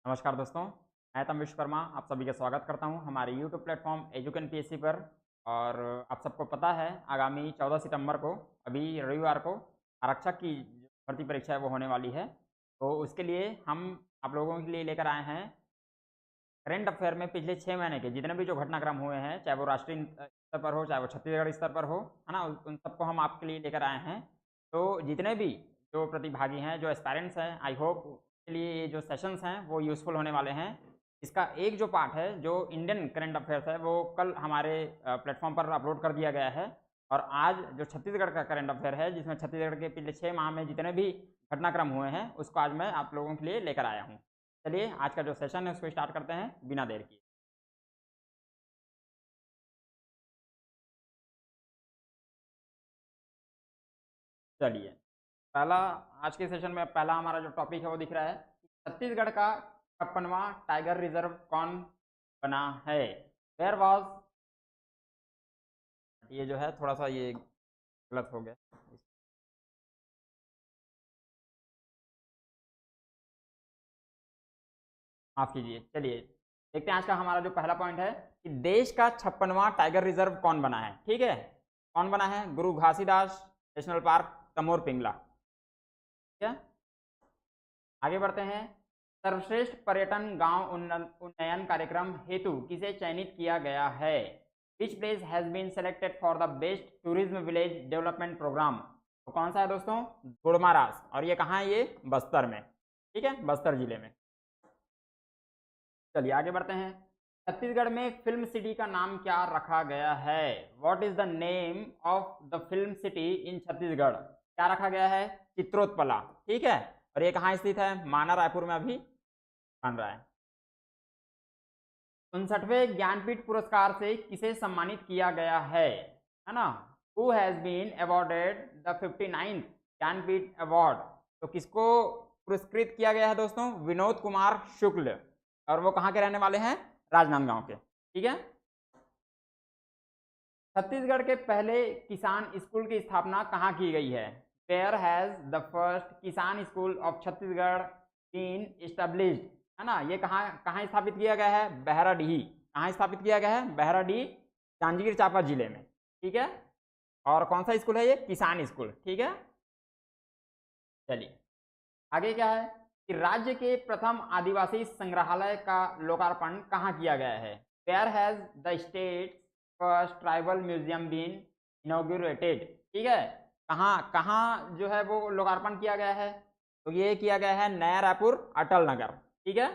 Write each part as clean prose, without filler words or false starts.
नमस्कार दोस्तों, मैं तम विश्वकर्मा आप सभी का स्वागत करता हूं हमारे यूट्यूब प्लेटफॉर्म एजुकेन पीएससी पर। और आप सबको पता है आगामी 14 सितंबर को अभी रविवार को आरक्षक की जो भर्ती परीक्षा है वो होने वाली है। तो उसके लिए हम आप लोगों के लिए लेकर आए हैं करंट अफेयर में पिछले 6 महीने के जितने भी जो घटनाक्रम हुए हैं, चाहे वो राष्ट्रीय स्तर पर हो, चाहे वो छत्तीसगढ़ स्तर पर हो, है ना? उन सबको हम आपके लिए लेकर आए हैं। तो जितने भी जो प्रतिभागी हैं, जो एस्पायरेंट्स हैं, आई होप के लिए ये जो सेशंस हैं वो यूज़फुल होने वाले हैं। इसका एक जो पार्ट है, जो इंडियन करंट अफेयर्स है, वो कल हमारे प्लेटफ़ॉर्म पर अपलोड कर दिया गया है। और आज जो छत्तीसगढ़ का करंट अफेयर है, जिसमें छत्तीसगढ़ के पिछले 6 माह में जितने भी घटनाक्रम हुए हैं, उसको आज मैं आप लोगों के लिए लेकर आया हूँ। चलिए आज का जो सेशन है उसको स्टार्ट करते हैं बिना देर किए। चलिए, पहला आज के सेशन में पहला हमारा जो टॉपिक है वो दिख रहा है कि छत्तीसगढ़ का 56वां टाइगर रिजर्व कौन बना है। वेयर वॉज, ये जो है थोड़ा सा ये गलत हो गया, माफ कीजिए। चलिए देखते हैं आज का हमारा जो पहला पॉइंट है कि देश का 56वां टाइगर रिजर्व कौन बना है। ठीक है, कौन बना है? गुरु घासीदास नेशनल पार्क, तमोर पिंगला। ठीक है, आगे बढ़ते हैं। सर्वश्रेष्ठ पर्यटन गांव उन्नयन कार्यक्रम हेतु किसे चयनित किया गया है? Which place has been selected for the best tourism village development programme? तो कौन सा है दोस्तों? गुड़मारास। और ये कहाँ है? ये बस्तर में। ठीक है, बस्तर जिले में। चलिए आगे बढ़ते हैं। छत्तीसगढ़ में फिल्म सिटी का नाम क्या रखा गया है? What is the name of the film city in Chhattisgarh? क्या रखा गया है? चित्रोत्पला। ठीक है, और ये कहाँ स्थित है? माना रायपुर में अभी बन रहा है। 59वें ज्ञानपीठ पुरस्कार से किसे सम्मानित किया गया है ना? Who has been awarded the 59th Jnanpith award? तो किसको पुरस्कृत किया गया है दोस्तों? विनोद कुमार शुक्ल। और वो कहाँ के रहने वाले हैं? राजनांदगांव के। ठीक है, छत्तीसगढ़ के पहले किसान स्कूल की स्थापना कहाँ की गई है? Where has the first Kisan school of Chhattisgarh been established? है ना, ये कहाँ कहाँ स्थापित किया गया है? बहराडीही। कहाँ स्थापित किया गया है? बहराडीह, जांजगीर चांपा जिले में। ठीक है, और कौन सा स्कूल है? ये किसान स्कूल। ठीक है, चलिए आगे क्या है कि राज्य के प्रथम आदिवासी संग्रहालय का लोकार्पण कहाँ किया गया है? Where has the state first tribal museum been inaugurated? ठीक है, कहाँ कहाँ जो है वो लोकार्पण किया गया है? तो ये किया गया है नया रायपुर, अटल नगर। ठीक है,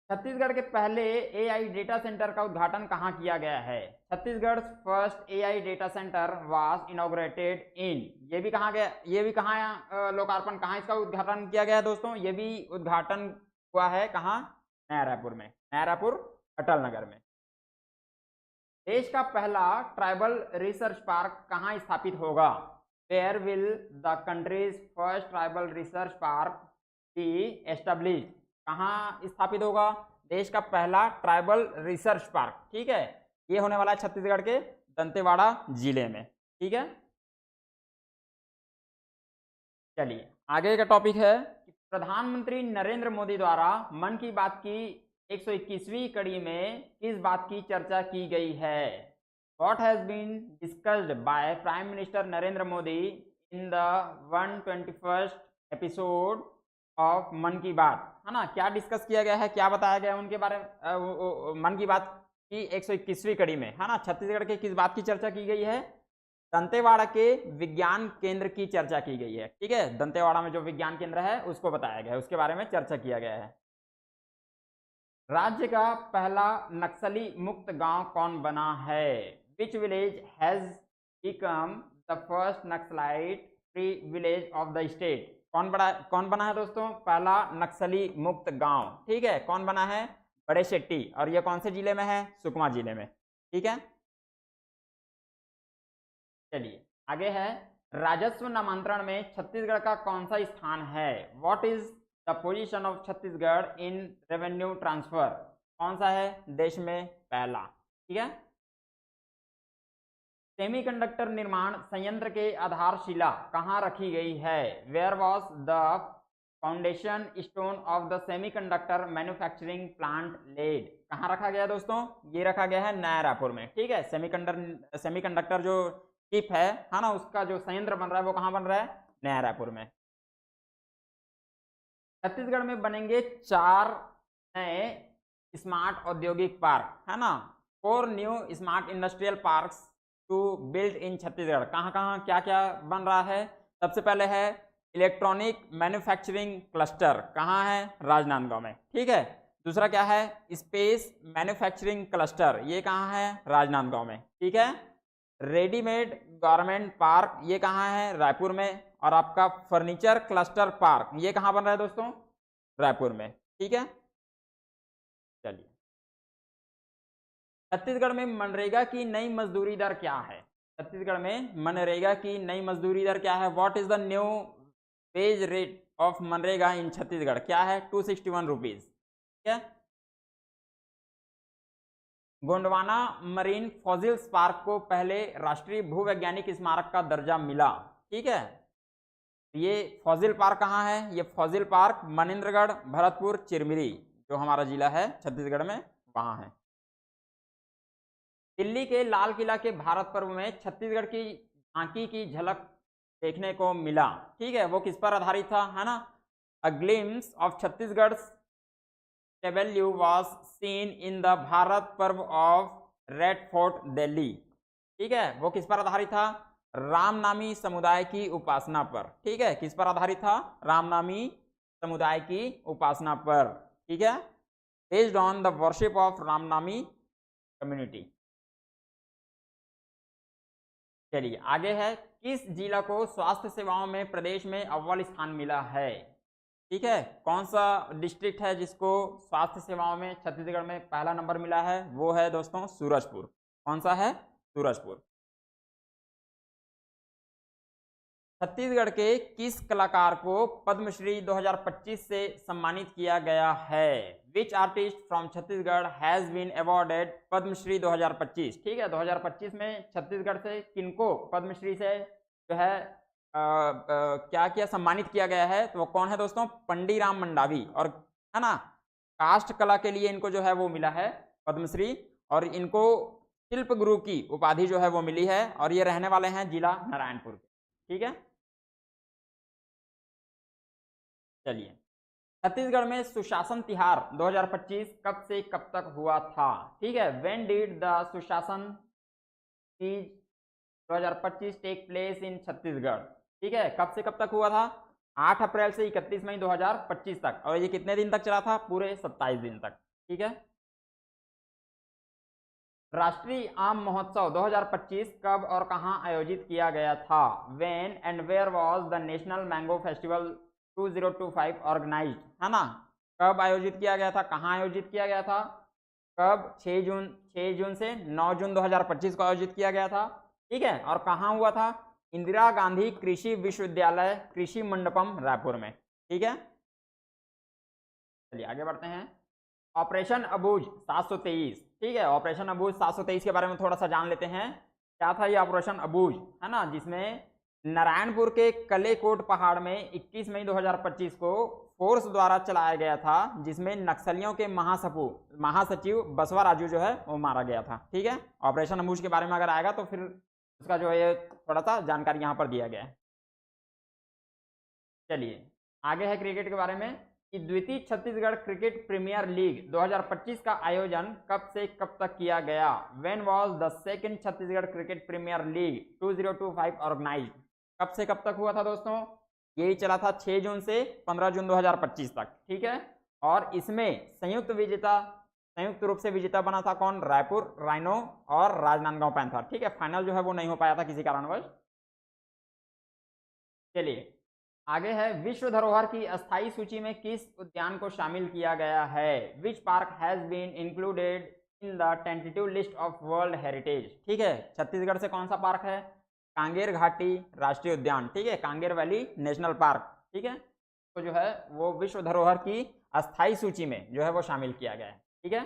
छत्तीसगढ़ के पहले एआई डेटा सेंटर का उद्घाटन कहाँ किया गया है? Chhattisgarh first AI data centre was inaugurated इन, ये भी कहाँ गया? ये भी कहाँ लोकार्पण, कहाँ इसका उद्घाटन किया गया है दोस्तों? ये भी उद्घाटन हुआ है कहाँ? नया रायपुर में, नया रायपुर अटल नगर में। देश का पहला ट्राइबल रिसर्च पार्क कहाँ स्थापित होगा? Where will the country's first tribal research park be established? कहाँ स्थापित होगा देश का पहला ट्राइबल रिसर्च पार्क? ठीक है, ये होने वाला है छत्तीसगढ़ के दंतेवाड़ा जिले में। ठीक है, चलिए आगे का टॉपिक है कि प्रधानमंत्री नरेंद्र मोदी द्वारा मन की बात की 121वीं कड़ी में किस बात की चर्चा की गई है? What has been discussed by prime minister Narendra Modi in the 121st episode of Mann Ki बात? है ना, क्या डिस्कस किया गया है, क्या बताया गया है उनके बारे में? मन की बात की 121वीं कड़ी में, है ना, छत्तीसगढ़ के किस बात की चर्चा की गई है? दंतेवाड़ा के विज्ञान केंद्र की चर्चा की गई है। ठीक है, दंतेवाड़ा में जो विज्ञान केंद्र है उसको बताया गया है, उसके बारे में चर्चा किया गया है। राज्य का पहला नक्सली मुक्त गांव कौन बना है? Which village has become the first Naxalite free village of the state? कौन बना है दोस्तों पहला नक्सली मुक्त गांव? ठीक है, कौन बना है? बड़े शेट्टी। और ये कौन से जिले में है? सुकमा जिले में। ठीक है, चलिए आगे है। राजस्व नामांतरण में छत्तीसगढ़ का कौन सा स्थान है? What is the position of Chhattisgarh in revenue transfer? कौन सा है देश में पहला? ठीक है, सेमीकंडक्टर निर्माण संयंत्र के आधारशिला कहाँ रखी गई है? Where was the foundation stone of the semiconductor manufacturing plant laid कहाँ रखा गया दोस्तों? ये रखा गया है नया रायपुर में। ठीक है, सेमीकंडक्टर जो चिप है ना, उसका जो संयंत्र बन रहा है वो कहाँ बन रहा है? नया रायपुर में। छत्तीसगढ़ में बनेंगे 4 नए स्मार्ट औद्योगिक पार्क, है ना। 4 new smart industrial parks to build in Chhattisgarh. कहाँ कहाँ क्या क्या बन रहा है? सबसे पहले है इलेक्ट्रॉनिक मैन्युफैक्चरिंग क्लस्टर, कहाँ है? राजनांदगांव में। ठीक है, दूसरा क्या है? स्पेस मैन्युफैक्चरिंग क्लस्टर, ये कहाँ है? राजनांदगांव में। ठीक है, रेडीमेड गारमेंट पार्क, ये कहाँ है? रायपुर में। और आपका फर्नीचर क्लस्टर पार्क, ये कहाँ बन रहा है दोस्तों? रायपुर में। ठीक है, चलिए छत्तीसगढ़ में मनरेगा की नई मजदूरी दर क्या है? छत्तीसगढ़ में मनरेगा की नई मजदूरी दर क्या है? What is the new wage rate of मनरेगा इन छत्तीसगढ़? क्या है? 261 रुपीज। ठीक है, गोंडवाना मरीन फॉसिल्स पार्क को पहले राष्ट्रीय भूवैज्ञानिक स्मारक का दर्जा मिला। ठीक है, ये फॉसिल पार्क कहाँ है? ये फॉसिल पार्क मनेन्द्रगढ़, भरतपुर, चिरमिरी, जो हमारा जिला है छत्तीसगढ़ में, वहाँ है। दिल्ली के लाल किला के भारत पर्व में छत्तीसगढ़ की झांकी की झलक देखने को मिला। ठीक है, वो किस पर आधारित था, है ना? A glimpse of Chhattisgarh tableau was seen in the Bharat पर्व ऑफ रेड फोर्ट दिल्ली। ठीक है, वो किस पर आधारित था? रामनामी समुदाय की उपासना पर। ठीक है, किस पर आधारित था? रामनामी समुदाय की उपासना पर। ठीक है, based on the worship of Ramnami community. चलिए आगे है, किस जिला को स्वास्थ्य सेवाओं में प्रदेश में अव्वल स्थान मिला है? ठीक है, कौन सा डिस्ट्रिक्ट है जिसको स्वास्थ्य सेवाओं में छत्तीसगढ़ में पहला नंबर मिला है? वो है दोस्तों सूरजपुर। कौन सा है? सूरजपुर। छत्तीसगढ़ के किस कलाकार को पद्मश्री 2025 से सम्मानित किया गया है? Which artist from Chhattisgarh has been awarded Padma Shri 2025? ठीक है, 2025 में छत्तीसगढ़ से किनको पद्मश्री से जो है क्या किया, सम्मानित किया गया है? तो वो कौन है दोस्तों? पंडीराम मंडावी। और है ना, काष्ठ कला के लिए इनको जो है वो मिला है पद्मश्री, और इनको शिल्प गुरु की उपाधि जो है वो मिली है, और ये रहने वाले हैं जिला नारायणपुर के। ठीक है, चलिए छत्तीसगढ़ में सुशासन तिहार 2025 कब से कब तक हुआ था? ठीक है, when did the Sushasan Teej 2025 take place in Chhattisgarh? ठीक है, कब से कब तक हुआ था? 8 अप्रैल से 31 मई 2025 तक। और ये कितने दिन तक चला था? पूरे 27 दिन तक। ठीक है, राष्ट्रीय आम महोत्सव 2025 कब और कहां आयोजित किया गया था? When and where was the national mango festival 2025 organised? है ना, कब आयोजित किया गया था? कहां आयोजित किया गया था? कब? 6 जून से 9 जून 2025 को आयोजित किया गया था। ठीक है, और कहाँ हुआ था? इंदिरा गांधी कृषि विश्वविद्यालय कृषि मंडपम रायपुर में। ठीक है, चलिए आगे बढ़ते हैं। ऑपरेशन अबूझ 723। ठीक है, ऑपरेशन अबूझ 723 के बारे में थोड़ा सा जान लेते हैं। क्या था ये ऑपरेशन अबूझ, है ना, जिसमें नारायणपुर के कलेकोट पहाड़ में 21 मई 2025 को फोर्स द्वारा चलाया गया था, जिसमें नक्सलियों के महासचिव बसवा राजू जो है वो मारा गया था। ठीक है, ऑपरेशन अबूझ के बारे में अगर आएगा तो फिर उसका जो है थोड़ा सा जानकारी यहाँ पर दिया गया है। चलिए आगे है क्रिकेट के बारे में कि द्वितीय छत्तीसगढ़ क्रिकेट प्रीमियर लीग 2025 का आयोजन कब से कब तक किया गया? When was the second Chhattisgarh cricket premier league 2025 organised? कब से कब तक हुआ था दोस्तों? यही चला था 6 जून से 15 जून 2025 तक। ठीक है, और इसमें संयुक्त रूप से विजेता बना था कौन? रायपुर राइनो और राजनांदगांव पैंथर। ठीक है, फाइनल जो है वो नहीं हो पाया था किसी कारणवश। चलिए आगे है, विश्व धरोहर की अस्थायी सूची में किस उद्यान को शामिल किया गया है? Which park has been included in the tentative list of world heritage? ठीक है, छत्तीसगढ़ से कौन सा पार्क है? कांगेर घाटी राष्ट्रीय उद्यान। ठीक है, कांगेर वैली नेशनल पार्क। ठीक है, तो जो है वो विश्व धरोहर की अस्थायी सूची में जो है वो शामिल किया गया है। ठीक है,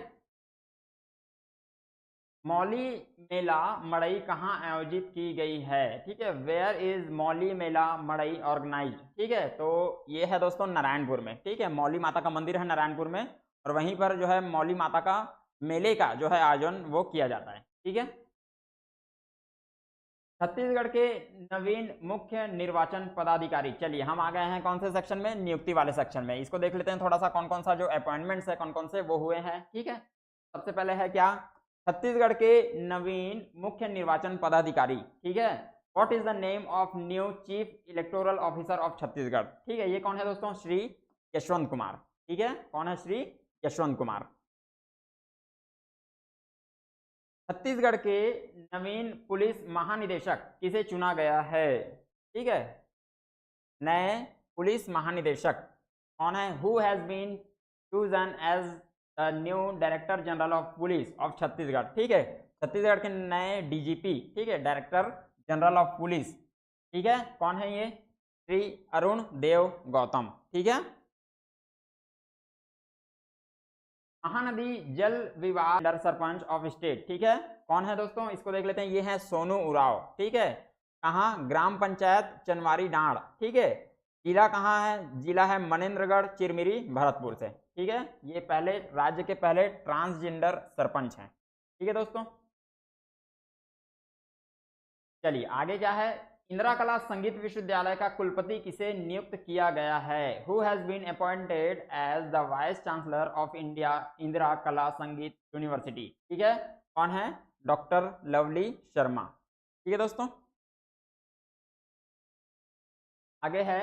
मौली मेला मड़ई कहाँ आयोजित की गई है? ठीक है, where is Mauli Mela Madai organise? ठीक है, तो ये है दोस्तों नारायणपुर में। ठीक है, मौली माता का मंदिर है नारायणपुर में, और वहीं पर जो है मौली माता का मेले का जो है आयोजन वो किया जाता है। ठीक है, छत्तीसगढ़ के नवीन मुख्य निर्वाचन पदाधिकारी। चलिए हम आ गए हैं कौन से सेक्शन में? नियुक्ति वाले सेक्शन में। इसको देख लेते हैं थोड़ा सा, कौन कौन सा जो अपॉइंटमेंट्स है कौन कौन से वो हुए हैं। ठीक है, सबसे पहले है क्या? छत्तीसगढ़ के नवीन मुख्य निर्वाचन पदाधिकारी। ठीक है, what is the name of new chief electoral officer of Chhattisgarh? ठीक है, ये कौन है दोस्तों? श्री यशवंत कुमार। ठीक है, कौन है? श्री यशवंत कुमार। छत्तीसगढ़ के नवीन पुलिस महानिदेशक किसे चुना गया है? ठीक है, नए पुलिस महानिदेशक कौन है? Who has been chosen as the new director general of police of Chhattisgarh? ठीक है, छत्तीसगढ़ के नए डीजीपी। ठीक है, डायरेक्टर जनरल ऑफ पुलिस। ठीक है, कौन है ये? श्री अरुण देव गौतम। ठीक है, महानदी जल विवाद सरपंच ऑफ स्टेट। ठीक है, कौन है दोस्तों? इसको देख लेते हैं, ये है सोनू उराव। ठीक है, कहाँ? ग्राम पंचायत चनवारी डांड। ठीक है, जिला कहाँ है? जिला है मनेन्द्रगढ़ चिरमिरी भरतपुर से। ठीक है, ये पहले राज्य के पहले ट्रांसजेंडर सरपंच हैं। ठीक है दोस्तों, चलिए आगे क्या है? इंदिरा कला संगीत विश्वविद्यालय का कुलपति किसे नियुक्त किया गया है? Who has been appointed as the vice chancellor of India Indira Kala Sangeet university? ठीक है, कौन है? डॉक्टर लवली शर्मा। ठीक है दोस्तों, आगे है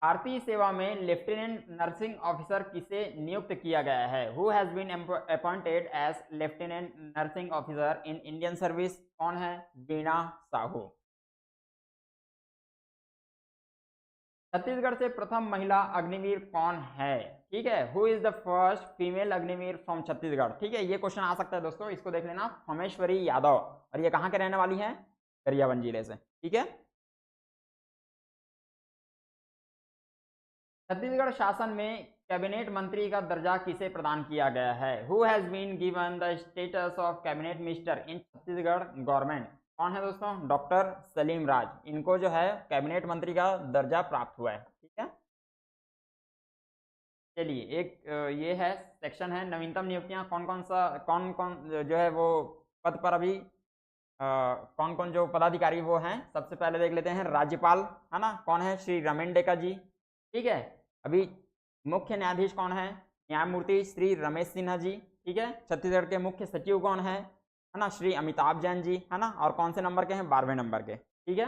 भारतीय सेवा में लेफ्टिनेंट नर्सिंग ऑफिसर किसे नियुक्त किया गया है? Who has been appointed as lieutenant nursing officer in Indian service? कौन है? वीणा साहू। छत्तीसगढ़ से प्रथम महिला अग्निवीर कौन है? ठीक है, who is the first female Agniveer from Chhattisgarh? ठीक है, ये क्वेश्चन आ सकता है दोस्तों, इसको देख लेना। फमेश्वरी यादव, और ये कहाँ के रहने वाली है? गरियाबंद जिले से। ठीक है, छत्तीसगढ़ शासन में कैबिनेट मंत्री का दर्जा किसे प्रदान किया गया है? Who has been given the status of cabinet minister in Chhattisgarh government? कौन है दोस्तों? डॉक्टर सलीम राज। इनको जो है कैबिनेट मंत्री का दर्जा प्राप्त हुआ है। ठीक है, चलिए एक ये है सेक्शन है नवीनतम नियुक्तियां। कौन कौन सा कौन कौन जो है वो पद पर अभी कौन कौन जो पदाधिकारी वो हैं, सबसे पहले देख लेते हैं राज्यपाल, है ना? कौन है? श्री रमेन डेका जी। ठीक है, अभी मुख्य न्यायाधीश कौन है? न्यायमूर्ति श्री रमेश सिन्हा जी। ठीक है, छत्तीसगढ़ के मुख्य सचिव कौन है ना? श्री अमिताभ जैन जी, है ना? और कौन से नंबर के हैं? 12वें नंबर के। ठीक है,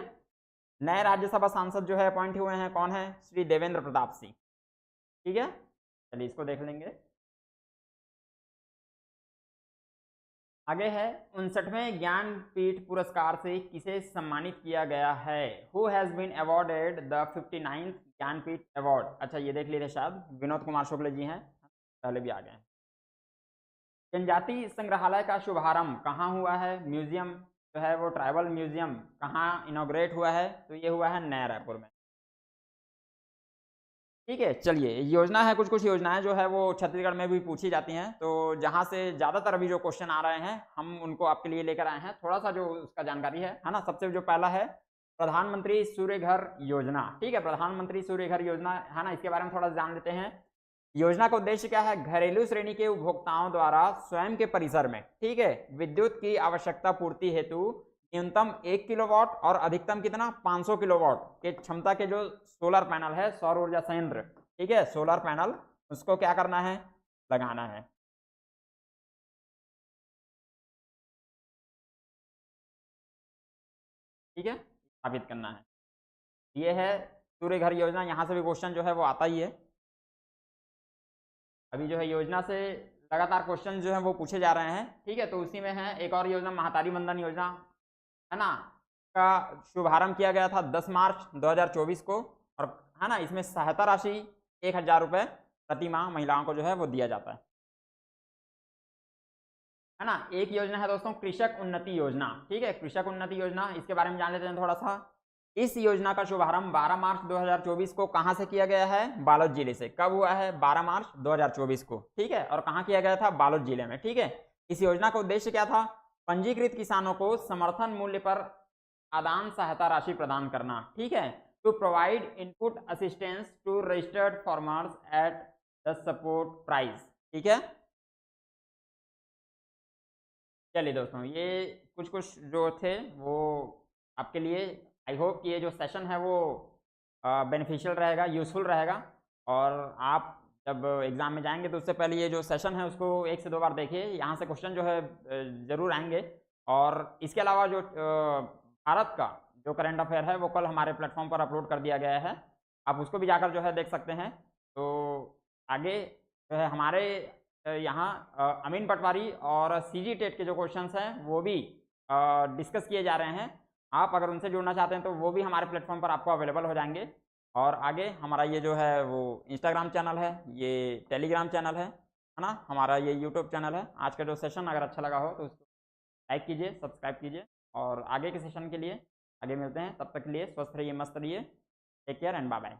नए राज्यसभा सांसद जो है अपॉइंट हुए हैं, कौन है? श्री देवेंद्र प्रताप सिंह। ठीक है, चलिए इसको देख लेंगे। आगे है 59वें ज्ञानपीठ पुरस्कार से किसे सम्मानित किया गया है? Who has been awarded the 59th Jnanpith award? अच्छा, ये देख लिए थे शायद, विनोद कुमार शुक्ल जी हैं, पहले भी आ गए। जनजाति संग्रहालय का शुभारंभ कहाँ हुआ है? म्यूजियम जो है वो ट्राइबल म्यूजियम कहाँ इनॉग्रेट हुआ है? तो ये हुआ है नया रायपुर में। ठीक है, चलिए योजना है, कुछ कुछ योजनाएं जो है वो छत्तीसगढ़ में भी पूछी जाती हैं, तो जहां से ज़्यादातर अभी जो क्वेश्चन आ रहे हैं हम उनको आपके लिए लेकर आए हैं। थोड़ा सा जो उसका जानकारी है ना? सबसे जो पहला है प्रधानमंत्री सूर्य घर योजना। ठीक है, प्रधानमंत्री सूर्य घर योजना है ना, इसके बारे में थोड़ा जान लेते हैं। योजना का उद्देश्य क्या है? घरेलू श्रेणी के उपभोक्ताओं द्वारा स्वयं के परिसर में, ठीक है, विद्युत की आवश्यकता पूर्ति हेतु न्यूनतम 1 किलोवाट और अधिकतम कितना? 500 किलोवाट के क्षमता के जो सोलर पैनल है, सौर ऊर्जा संयंत्र, ठीक है, सोलर पैनल, उसको क्या करना है? लगाना है। ठीक है, स्थापित करना है। ये है सूर्य घर योजना, यहाँ से भी क्वेश्चन जो है वो आता ही है। अभी जो है योजना से लगातार क्वेश्चन जो है वो पूछे जा रहे हैं। ठीक है, तो उसी में है एक और योजना, महातारी बंधन योजना, है ना, का शुभारंभ किया गया था 10 मार्च 2024 को, और है ना, इसमें सहायता राशि 1000 रुपये प्रति माह महिलाओं को जो है वो दिया जाता है ना। एक योजना है दोस्तों कृषक उन्नति योजना। ठीक है, कृषक उन्नति योजना, इसके बारे में जान लेते हैं थोड़ा सा। इस योजना का शुभारंभ 12 मार्च 2024 को कहां से किया गया है? बालोद जिले से। कब हुआ है? 12 मार्च 2024 को। ठीक है, और कहां किया गया था? बालोद जिले में। ठीक है, इस योजना का उद्देश्य क्या था? पंजीकृत किसानों को समर्थन मूल्य पर आदान सहायता राशि प्रदान करना, ठीक है। To provide input assistance to registered farmers at the support price, ठीक है। चलिए दोस्तों, ये कुछ कुछ जो थे वो आपके लिए, आई होप कि ये जो सेशन है वो बेनिफिशियल रहेगा, यूज़फुल रहेगा। और आप जब एग्ज़ाम में जाएंगे तो उससे पहले ये जो सेशन है उसको 1 से 2 बार देखिए, यहाँ से क्वेश्चन जो है ज़रूर आएंगे। और इसके अलावा जो भारत का जो करंट अफेयर है वो कल हमारे प्लेटफॉर्म पर अपलोड कर दिया गया है, आप उसको भी जाकर जो है देख सकते हैं। तो आगे जो है हमारे यहाँ अमीन पटवारी और सीजी टेट के जो क्वेश्चंस हैं वो भी डिस्कस किए जा रहे हैं। आप अगर उनसे जुड़ना चाहते हैं तो वो भी हमारे प्लेटफॉर्म पर आपको अवेलेबल हो जाएंगे। और आगे हमारा ये जो है वो इंस्टाग्राम चैनल है, ये टेलीग्राम चैनल है ना, हमारा ये यूट्यूब चैनल है। आज का जो सेशन अगर अच्छा लगा हो तो उसको लाइक कीजिए, सब्सक्राइब कीजिए, और आगे के सेशन के लिए आगे मिलते हैं। तब तक के लिए स्वस्थ रहिए, मस्त रहिए। Take care and bye bye.